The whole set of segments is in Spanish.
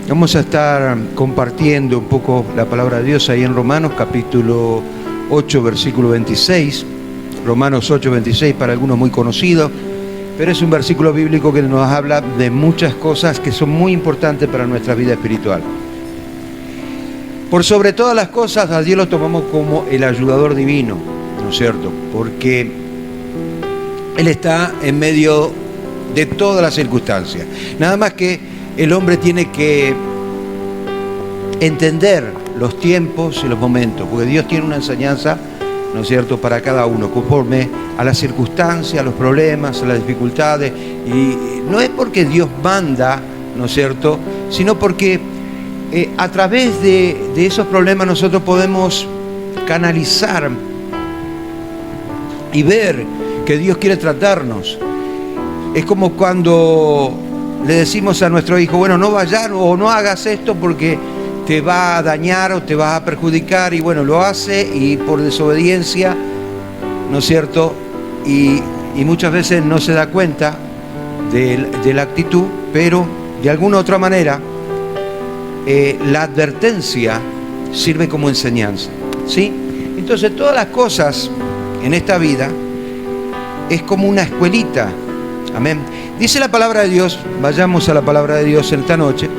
Vamos a estar compartiendo un poco la palabra de Dios ahí en Romanos capítulo 8, versículo 26. Romanos 8, 26, para algunos muy conocido, pero es un versículo bíblico que nos habla de muchas cosas que son muy importantes para nuestra vida espiritual. Por sobre todas las cosas, a Dios lo tomamos como el ayudador divino, ¿no es cierto? Porque Él está en medio de todas las circunstancias. Nada más que el hombre tiene que entender los tiempos y los momentos, porque Dios tiene una enseñanza, ¿no es cierto?, para cada uno, conforme a las circunstancias, a los problemas, a las dificultades. Y no es porque Dios manda, ¿no es cierto?, sino porque a través de esos problemas nosotros podemos canalizar y ver que Dios quiere tratarnos. Es como cuando le decimos a nuestro hijo, bueno, no vayas o no hagas esto porque te va a dañar o te va a perjudicar, y bueno, lo hace y por desobediencia, ¿no es cierto? Y muchas veces no se da cuenta de la actitud, pero de alguna otra manera la advertencia sirve como enseñanza, ¿sí? Entonces todas las cosas en esta vida es como una escuelita. Amén. Dice la palabra de Dios, vayamos a la palabra de Dios en esta noche,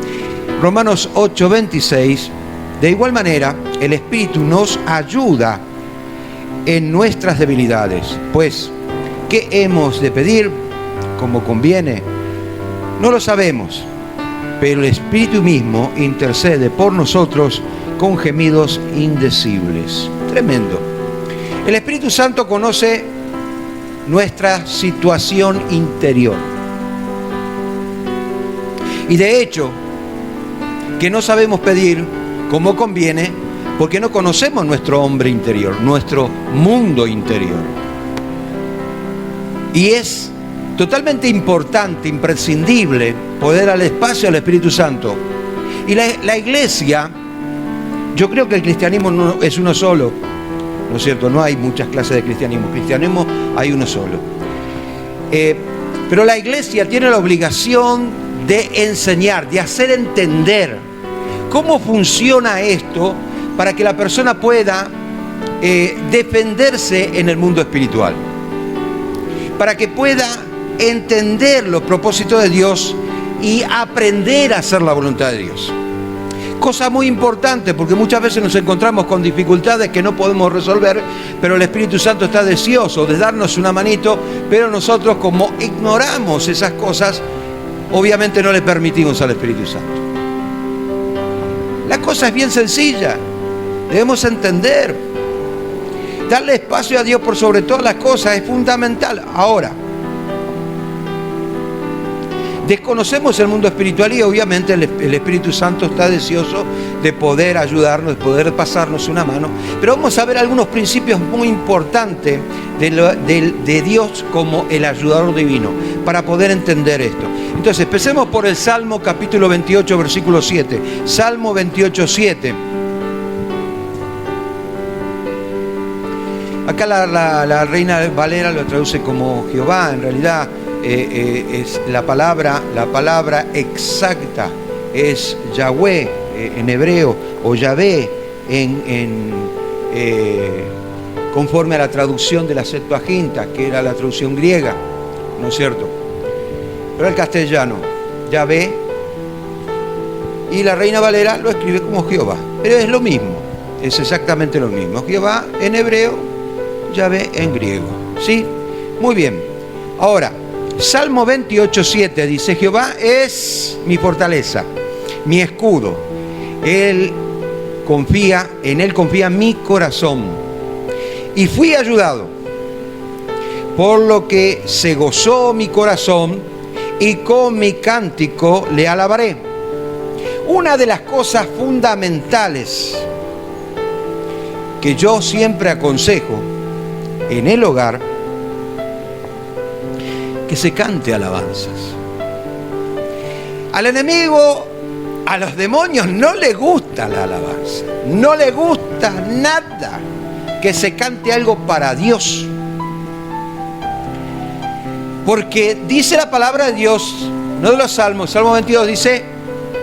Romanos 8, 26, de igual manera el Espíritu nos ayuda en nuestras debilidades, pues, ¿qué hemos de pedir como conviene? No lo sabemos, pero el Espíritu mismo intercede por nosotros con gemidos indecibles. Tremendo. El Espíritu Santo conoce nuestra situación interior. Y de hecho, que no sabemos pedir como conviene, porque no conocemos nuestro hombre interior, nuestro mundo interior. Y es totalmente importante, imprescindible, poder darle espacio al Espíritu Santo. Y la iglesia, yo creo que el cristianismo no es uno solo, ¿no es cierto? No hay muchas clases de cristianismo. Cristianismo hay uno solo. Pero la iglesia tiene la obligación de enseñar, de hacer entender cómo funciona esto para que la persona pueda defenderse en el mundo espiritual. Para que pueda entender los propósitos de Dios y aprender a hacer la voluntad de Dios. Cosa muy importante, porque muchas veces nos encontramos con dificultades que no podemos resolver, pero el Espíritu Santo está deseoso de darnos una manito, pero nosotros, como ignoramos esas cosas, obviamente no le permitimos al Espíritu Santo. La cosa es bien sencilla, debemos entender. Darle espacio a Dios por sobre todas las cosas es fundamental. Ahora, desconocemos el mundo espiritual y obviamente el Espíritu Santo está deseoso de poder ayudarnos, de poder pasarnos una mano. Pero vamos a ver algunos principios muy importantes de Dios como el ayudador divino, para poder entender esto. Entonces, empecemos por el Salmo capítulo 28, versículo 7. Salmo 28, 7. Acá la Reina Valera lo traduce como Jehová. En realidad es la palabra exacta es Yahweh en hebreo, o Yahvé conforme a la traducción de la Septuaginta, que era la traducción griega, ¿no es cierto? Pero el castellano, Yahvé, y la Reina Valera lo escribe como Jehová, pero es lo mismo, es exactamente lo mismo. Jehová en hebreo, Yahvé en griego, ¿sí? Muy bien. Ahora, Salmo 28, 7 dice, Jehová es mi fortaleza, mi escudo. En Él confía mi corazón. Y fui ayudado, por lo que se gozó mi corazón, y con mi cántico le alabaré. Una de las cosas fundamentales que yo siempre aconsejo en el hogar, que se cante alabanzas. Al enemigo, a los demonios no le gusta la alabanza, no le gusta nada que se cante algo para Dios. Porque dice la palabra de Dios, uno de los salmos, Salmo 22 dice,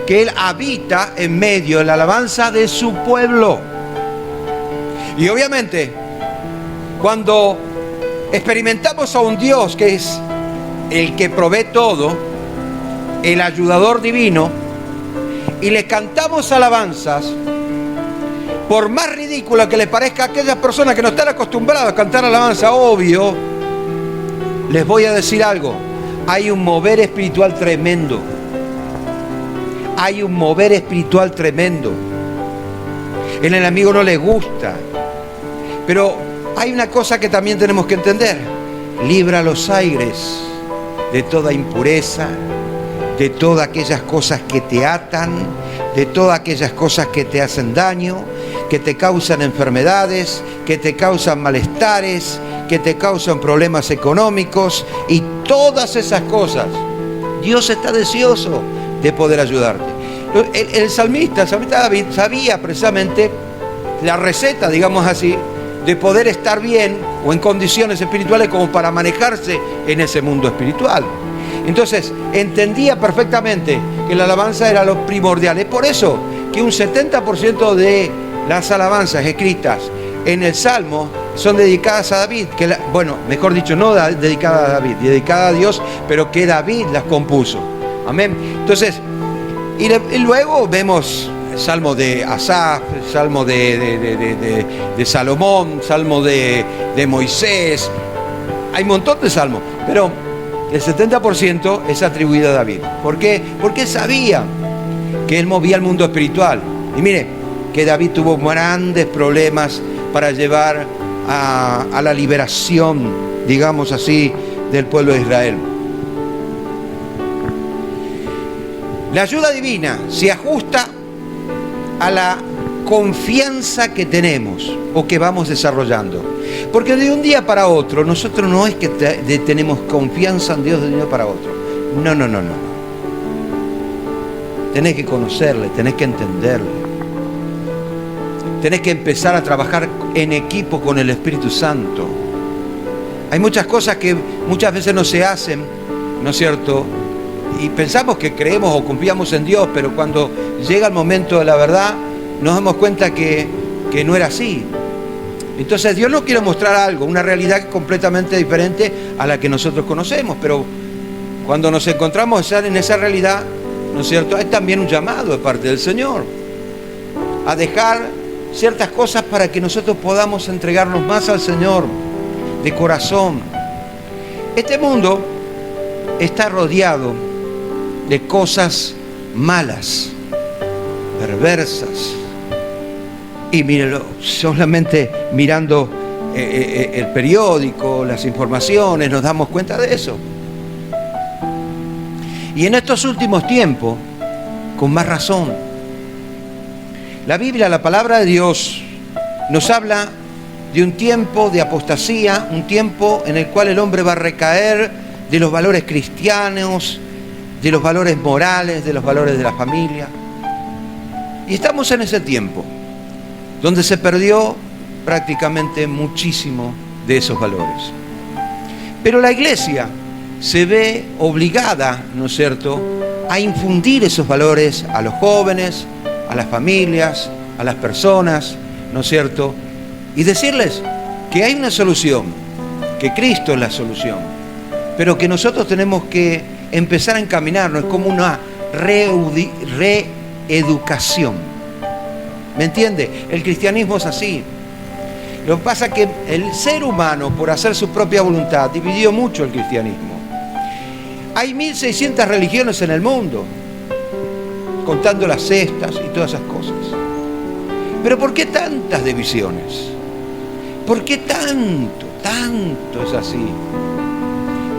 que Él habita en medio de la alabanza de su pueblo. Y obviamente, cuando experimentamos a un Dios que es el que provee todo, el ayudador divino, y le cantamos alabanzas, por más ridícula que le parezca a aquellas personas que no están acostumbradas a cantar alabanza, obvio, les voy a decir algo: hay un mover espiritual tremendo. Hay un mover espiritual tremendo. El enemigo no le gusta. Pero hay una cosa que también tenemos que entender: libra los aires de toda impureza, de todas aquellas cosas que te atan, de todas aquellas cosas que te hacen daño, que te causan enfermedades, que te causan malestares, que te causan problemas económicos, y todas esas cosas. Dios está deseoso de poder ayudarte. El salmista David sabía precisamente la receta, digamos así, de poder estar bien o en condiciones espirituales como para manejarse en ese mundo espiritual. Entonces, entendía perfectamente que la alabanza era lo primordial. Es por eso que un 70% de las alabanzas escritas en el Salmo son dedicadas a David, mejor dicho, no dedicadas a David, dedicadas a Dios, pero que David las compuso. Amén. Entonces, y luego vemos el Salmo de Asaf, el Salmo de Salomón, Salmo de Moisés. Hay un montón de salmos, pero el 70% es atribuido a David. ¿Por qué? Porque sabía que él movía el mundo espiritual. Y mire, que David tuvo grandes problemas para llevar a la liberación, digamos así, del pueblo de Israel. La ayuda divina se ajusta a la confianza que tenemos o que vamos desarrollando. Porque de un día para otro, nosotros no es que tenemos confianza en Dios de un día para otro. No. Tenés que conocerle, tenés que entenderle. Tenés que empezar a trabajar en equipo con el Espíritu Santo. Hay muchas cosas que muchas veces no se hacen, ¿no es cierto? Y pensamos que creemos o confiamos en Dios, pero cuando llega el momento de la verdad, nos damos cuenta que no era así. Entonces Dios nos quiere mostrar algo, una realidad completamente diferente a la que nosotros conocemos, pero cuando nos encontramos en esa realidad, ¿no es cierto?, hay también un llamado de parte del Señor a dejar ciertas cosas para que nosotros podamos entregarnos más al Señor de corazón. Este mundo está rodeado de cosas malas, perversas. Y mírenlo, solamente mirando el periódico, las informaciones, nos damos cuenta de eso. Y en estos últimos tiempos, con más razón, la Biblia, la palabra de Dios, nos habla de un tiempo de apostasía, un tiempo en el cual el hombre va a recaer de los valores cristianos, de los valores morales, de los valores de la familia. Y estamos en ese tiempo donde se perdió prácticamente muchísimo de esos valores. Pero la iglesia se ve obligada, ¿no es cierto?, a infundir esos valores a los jóvenes, a las familias, a las personas, ¿no es cierto?, y decirles que hay una solución, que Cristo es la solución, pero que nosotros tenemos que empezar a encaminarnos como una reeducación. ¿Me entiende? El cristianismo es así. Lo que pasa es que el ser humano, por hacer su propia voluntad, dividió mucho el cristianismo. Hay 1600 religiones en el mundo, contando las cestas y todas esas cosas. Pero ¿por qué tantas divisiones? ¿Por qué tanto es así?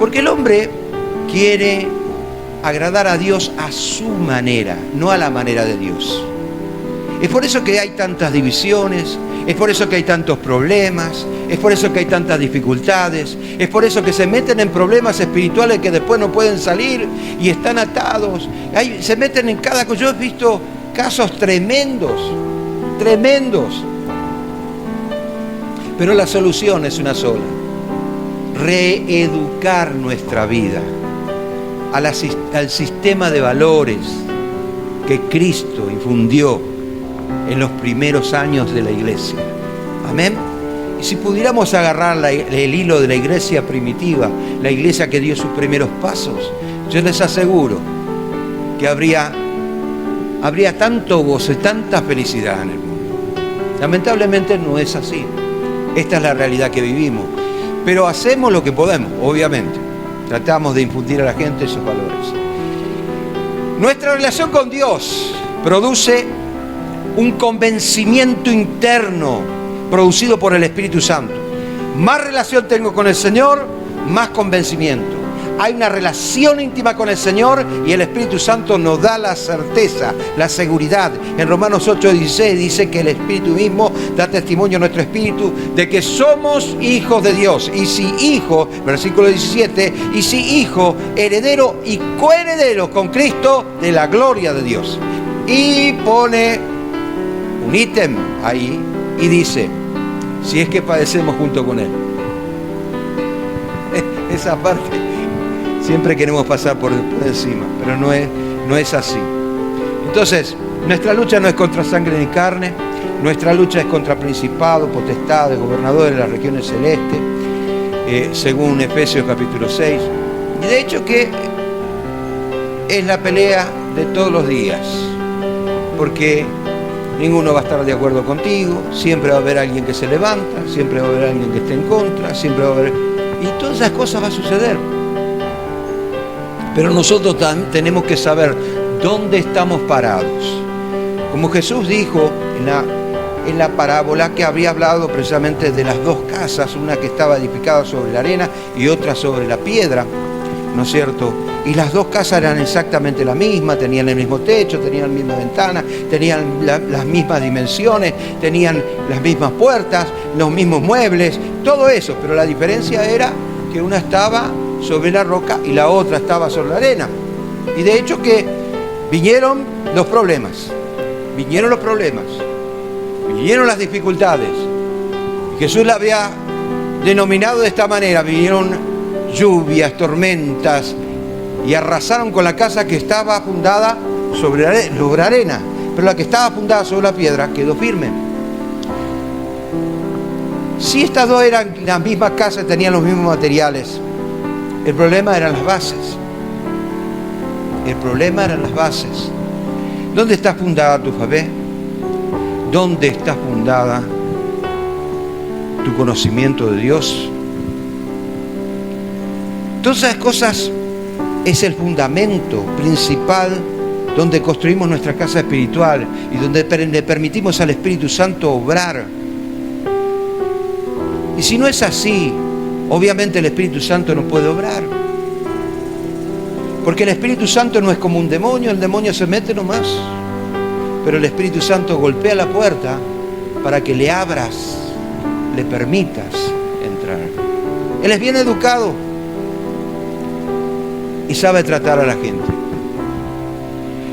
Porque el hombre quiere agradar a Dios a su manera, no a la manera de Dios. Es por eso que hay tantas divisiones, es por eso que hay tantos problemas, es por eso que hay tantas dificultades, es por eso que se meten en problemas espirituales que después no pueden salir y están atados. Se meten en cada cosa. Yo he visto casos tremendos. Pero la solución es una sola: reeducar nuestra vida al sistema de valores que Cristo infundió en los primeros años de la iglesia. Amén. Y si pudiéramos agarrar el hilo de la iglesia primitiva, la iglesia que dio sus primeros pasos, yo les aseguro que habría tanto gozo y tanta felicidad en el mundo. Lamentablemente no es así. Esta es la realidad que vivimos. Pero hacemos lo que podemos, obviamente. Tratamos de infundir a la gente esos valores. Nuestra relación con Dios produce un convencimiento interno producido por el Espíritu Santo. Más relación tengo con el Señor, más convencimiento. Hay una relación íntima con el Señor y el Espíritu Santo nos da la certeza, la seguridad. En Romanos 8:16 dice que el Espíritu mismo da testimonio a nuestro espíritu de que somos hijos de Dios. Y si hijo, versículo 17, y si hijo, heredero y coheredero con Cristo de la gloria de Dios. Y pone un ítem ahí y dice, si es que padecemos junto con Él. Esa parte siempre queremos pasar por encima, pero no es así. Entonces, nuestra lucha no es contra sangre ni carne, nuestra lucha es contra principados, potestades, gobernadores de las regiones celestes, según Efesios capítulo 6. Y de hecho que es la pelea de todos los días, porque ninguno va a estar de acuerdo contigo, siempre va a haber alguien que se levanta, siempre va a haber alguien que esté en contra, siempre va a haber... Y todas esas cosas van a suceder. Pero nosotros tenemos que saber dónde estamos parados. Como Jesús dijo en la parábola que había hablado precisamente de las dos casas, una que estaba edificada sobre la arena y otra sobre la piedra, ¿no es cierto? Y las dos casas eran exactamente la misma, tenían el mismo techo, tenían la misma ventana, tenían las mismas dimensiones, tenían las mismas puertas, los mismos muebles, todo eso. Pero la diferencia era que una estaba sobre la roca y la otra estaba sobre la arena. Y de hecho que vinieron los problemas, vinieron las dificultades. Jesús la había denominado de esta manera: vinieron lluvias, tormentas y arrasaron con la casa que estaba fundada sobre arena, pero la que estaba fundada sobre la piedra quedó firme. Si estas dos eran las mismas casas, tenían los mismos materiales, el problema eran las bases. ¿Dónde está fundada tu fe? ¿Dónde está fundada tu conocimiento de Dios? Todas esas cosas es el fundamento principal donde construimos nuestra casa espiritual y donde le permitimos al Espíritu Santo obrar. Y si no es así, obviamente el Espíritu Santo no puede obrar. Porque el Espíritu Santo no es como un demonio, el demonio se mete nomás. Pero el Espíritu Santo golpea la puerta para que le abras, le permitas entrar. Él es bien educado y sabe tratar a la gente.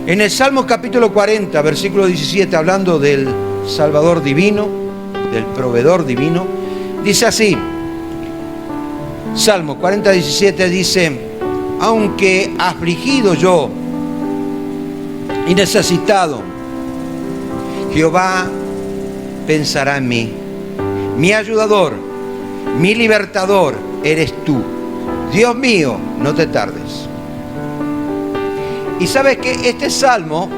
En el Salmo capítulo 40, versículo 17, hablando del Salvador divino, del proveedor divino, dice así, Salmo 40, 17 dice: aunque afligido yo y necesitado, Jehová pensará en mí. Mi ayudador, mi libertador eres tú. Dios mío, no te tardes. Y sabes que este salmo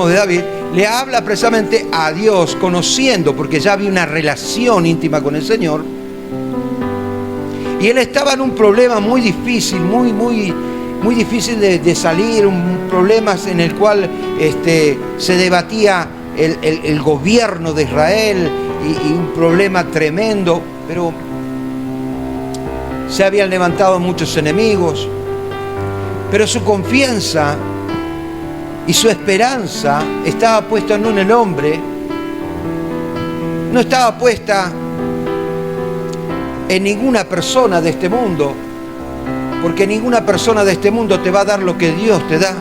de David, le habla precisamente a Dios, conociendo, porque ya había una relación íntima con el Señor. Y él estaba en un problema muy difícil, muy difícil de salir, un problema en el cual se debatía el gobierno de Israel y un problema tremendo, pero se habían levantado muchos enemigos, pero su confianza y su esperanza estaba puesta no en el hombre, no estaba puesta en ninguna persona de este mundo, porque ninguna persona de este mundo te va a dar lo que Dios te da,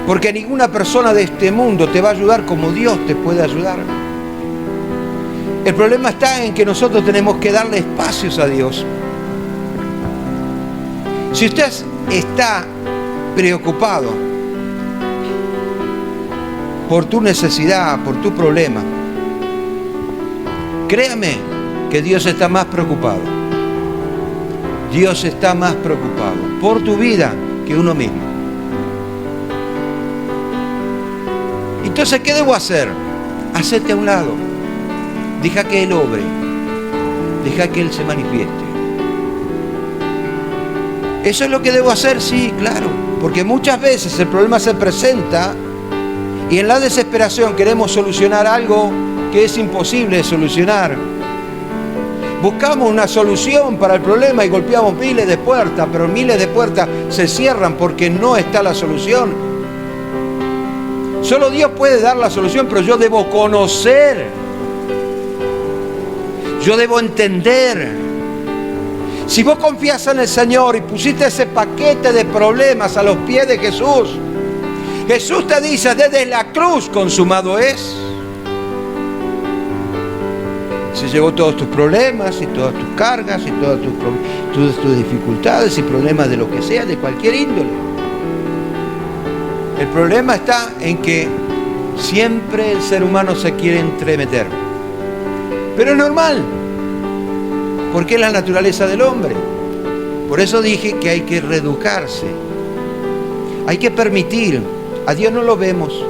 porque ninguna persona de este mundo te va a ayudar como Dios te puede ayudar. El problema está en que nosotros tenemos que darle espacios a Dios. Si usted está preocupado por tu necesidad, por tu problema. Créame que Dios está más preocupado. Dios está más preocupado por tu vida que uno mismo. Entonces, ¿qué debo hacer? Hacete a un lado. Deja que Él obre. Deja que Él se manifieste. ¿Eso es lo que debo hacer? Sí, claro. Porque muchas veces el problema se presenta y en la desesperación queremos solucionar algo que es imposible de solucionar. Buscamos una solución para el problema y golpeamos miles de puertas, pero miles de puertas se cierran porque no está la solución. Solo Dios puede dar la solución, pero yo debo conocer. Yo debo entender. Si vos confías en el Señor y pusiste ese paquete de problemas a los pies de Jesús, Jesús te dice desde la cruz, consumado es. Se llevó todos tus problemas y todas tus cargas y todas tus dificultades y problemas de lo que sea, de cualquier índole. El problema está en que siempre el ser humano se quiere entremeter. Pero es normal, porque es la naturaleza del hombre. Por eso dije que hay que reeducarse. Hay que permitir. A Dios no lo vemos.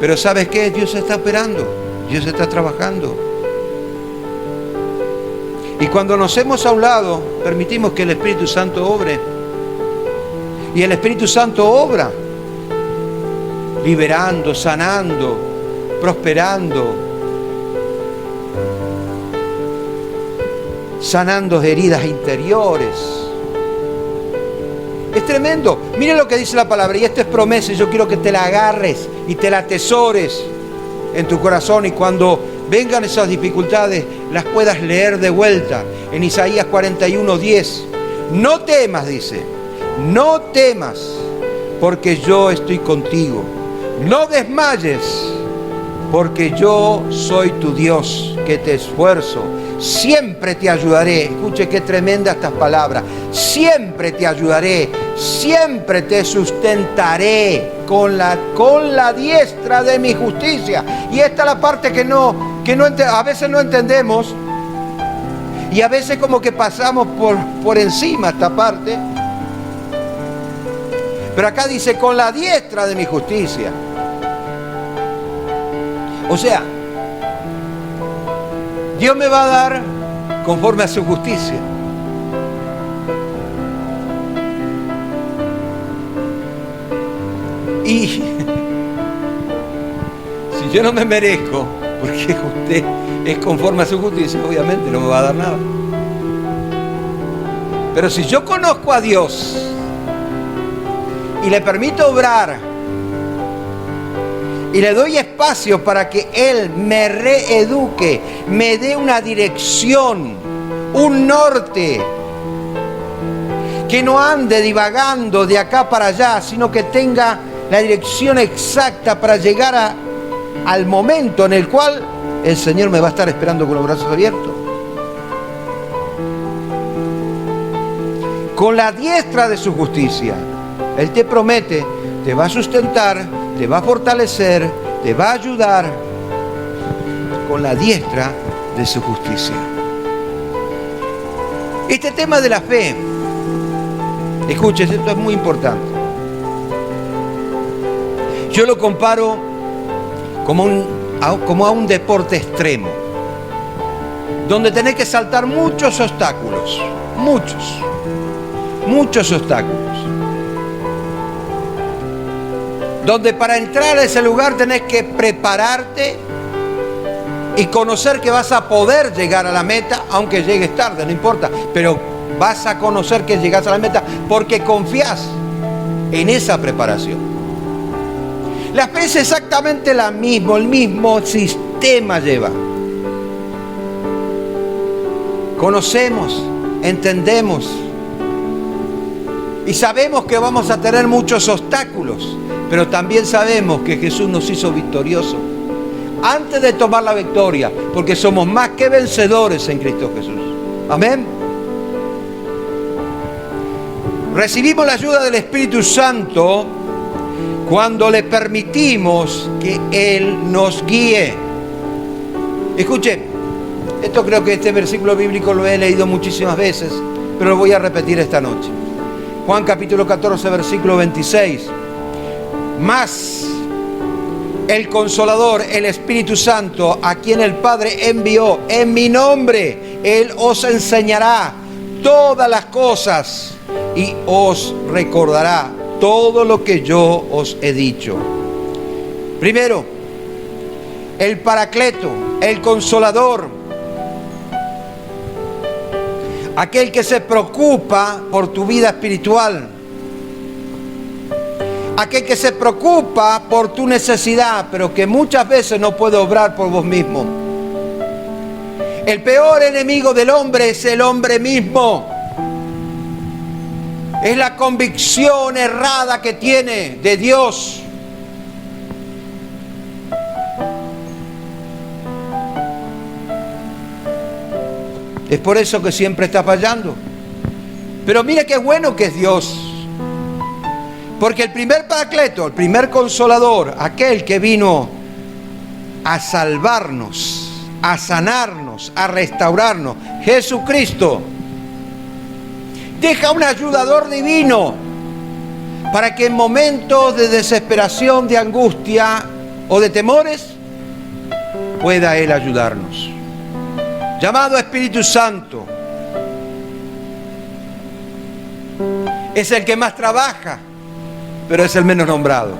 Pero ¿sabes qué? Dios está operando. Dios está trabajando. Y cuando nos hemos a un lado, permitimos que el Espíritu Santo obre. Y el Espíritu Santo obra. Liberando, sanando, prosperando. Sanando heridas interiores. Es tremendo. Mire lo que dice la palabra, y esta es promesa, y yo quiero que te la agarres y te la atesores en tu corazón, y cuando vengan esas dificultades las puedas leer de vuelta. En Isaías 41:10. No temas, dice, no temas, porque yo estoy contigo. No desmayes, porque yo soy tu Dios, que te esfuerzo. Siempre te ayudaré. Escuche qué tremenda estas palabras. Siempre te ayudaré, siempre te sustentaré con la diestra de mi justicia. Y esta es la parte que a veces no entendemos. Y a veces como que pasamos por encima esta parte. Pero acá dice, con la diestra de mi justicia. O sea, Dios me va a dar conforme a su justicia. Y si yo no me merezco, porque usted es conforme a su justicia, obviamente no me va a dar nada. Pero si yo conozco a Dios y le permito obrar y le doy espacio para que Él me reeduque, me dé una dirección, un norte, que no ande divagando de acá para allá, sino que tenga la dirección exacta para llegar al momento en el cual el Señor me va a estar esperando con los brazos abiertos. Con la diestra de su justicia, Él te promete, te va a sustentar, te va a fortalecer, te va a ayudar con la diestra de su justicia. Este tema de la fe, escuchen, esto es muy importante. Yo lo comparo como a un deporte extremo, donde tenés que saltar muchos obstáculos, muchos obstáculos. Donde para entrar a ese lugar tenés que prepararte y conocer que vas a poder llegar a la meta, aunque llegues tarde, no importa, pero vas a conocer que llegas a la meta porque confías en esa preparación. La fe es exactamente el mismo sistema lleva. Conocemos, entendemos y sabemos que vamos a tener muchos obstáculos. Pero también sabemos que Jesús nos hizo victoriosos antes de tomar la victoria, porque somos más que vencedores en Cristo Jesús. Amén. Recibimos la ayuda del Espíritu Santo cuando le permitimos que Él nos guíe. Escuchen, esto creo que este versículo bíblico lo he leído muchísimas veces, pero lo voy a repetir esta noche. Juan capítulo 14, versículo 26. Mas el Consolador, el Espíritu Santo, a quien el Padre envió en mi nombre, Él os enseñará todas las cosas y os recordará todo lo que yo os he dicho. Primero, el Paracleto, el Consolador, aquel que se preocupa por tu vida espiritual, aquel que se preocupa por tu necesidad, pero que muchas veces no puede obrar por vos mismo. El peor enemigo del hombre es el hombre mismo. Es la convicción errada que tiene de Dios. Es por eso que siempre está fallando. Pero mira qué bueno que es Dios. Porque el primer Paracleto, el primer Consolador, aquel que vino a salvarnos, a sanarnos, a restaurarnos, Jesucristo, deja un ayudador divino para que en momentos de desesperación, de angustia o de temores, pueda Él ayudarnos. Llamado Espíritu Santo. Es el que más trabaja, pero es el menos nombrado.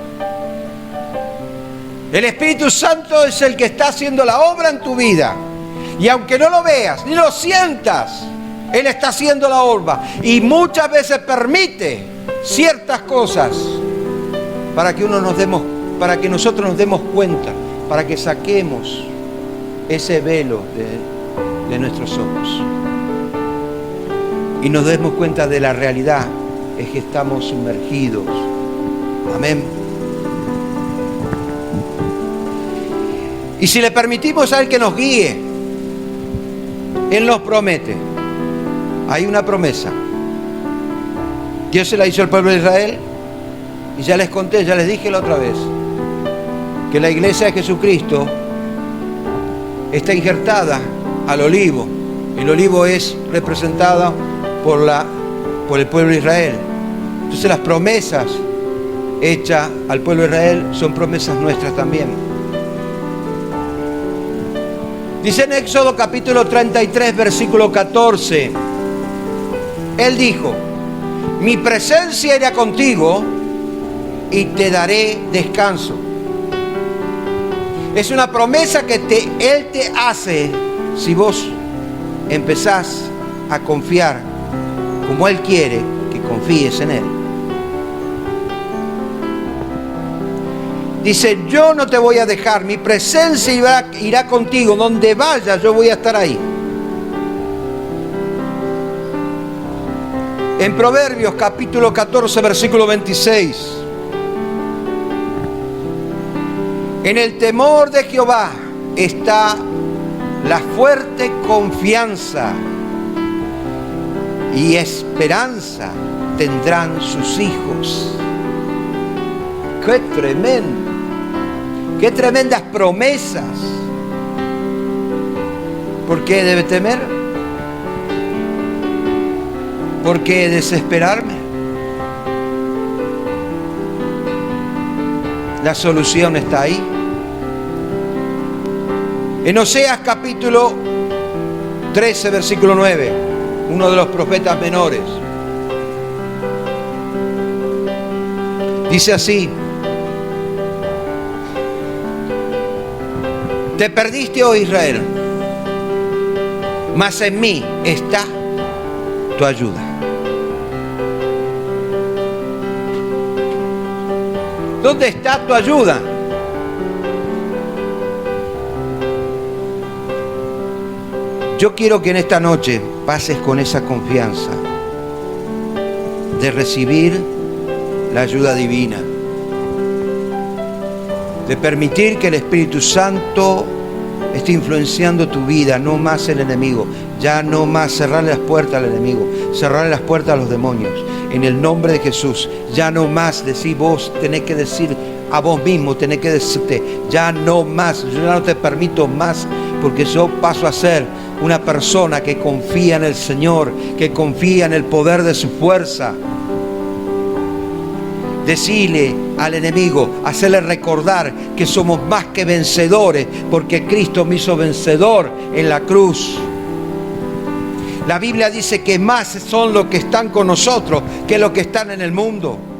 El Espíritu Santo es el que está haciendo la obra en tu vida. Y aunque no lo veas, ni lo sientas, Él está haciendo la obra. Y muchas veces permite ciertas cosas para que nosotros nos demos cuenta, para que saquemos ese velo de nuestros ojos. Y nos demos cuenta de la realidad, es que estamos sumergidos. Amén. Y si le permitimos a Él que nos guíe, Él nos promete. Hay una promesa. Dios se la hizo al pueblo de Israel. Y ya les conté, ya les dije la otra vez, que la iglesia de Jesucristo está injertada al olivo. El olivo es representado por el pueblo de Israel. Entonces las promesas hechas al pueblo de Israel son promesas nuestras también. Dice en Éxodo capítulo 33, versículo 14, Él dijo: mi presencia irá contigo y te daré descanso. Es una promesa que Él te hace si vos empezás a confiar como Él quiere que confíes en Él. Dice: yo no te voy a dejar, mi presencia irá contigo, donde vayas yo voy a estar ahí. En Proverbios capítulo 14, versículo 26. En el temor de Jehová está la fuerte confianza, y esperanza tendrán sus hijos. ¡Qué tremendo! ¡Qué tremendas promesas! ¿Por qué debe temer? ¿Por qué desesperarme? La solución está ahí. En Oseas capítulo 13, versículo 9, uno de los profetas menores, dice así: te perdiste, oh Israel, mas en mí está tu ayuda. ¿Dónde está tu ayuda? Yo quiero que en esta noche pases con esa confianza de recibir la ayuda divina, de permitir que el Espíritu Santo esté influenciando tu vida, no más el enemigo. Ya no más cerrarle las puertas al enemigo, cerrarle las puertas a los demonios. En el nombre de Jesús, ya no más decís vos, tenés que decir a vos mismo, tenés que decirte, ya no más, yo ya no te permito más, porque yo paso a ser una persona que confía en el Señor, que confía en el poder de su fuerza. Decile al enemigo, hacerle recordar que somos más que vencedores, porque Cristo me hizo vencedor en la cruz. La Biblia dice que más son los que están con nosotros que los que están en el mundo.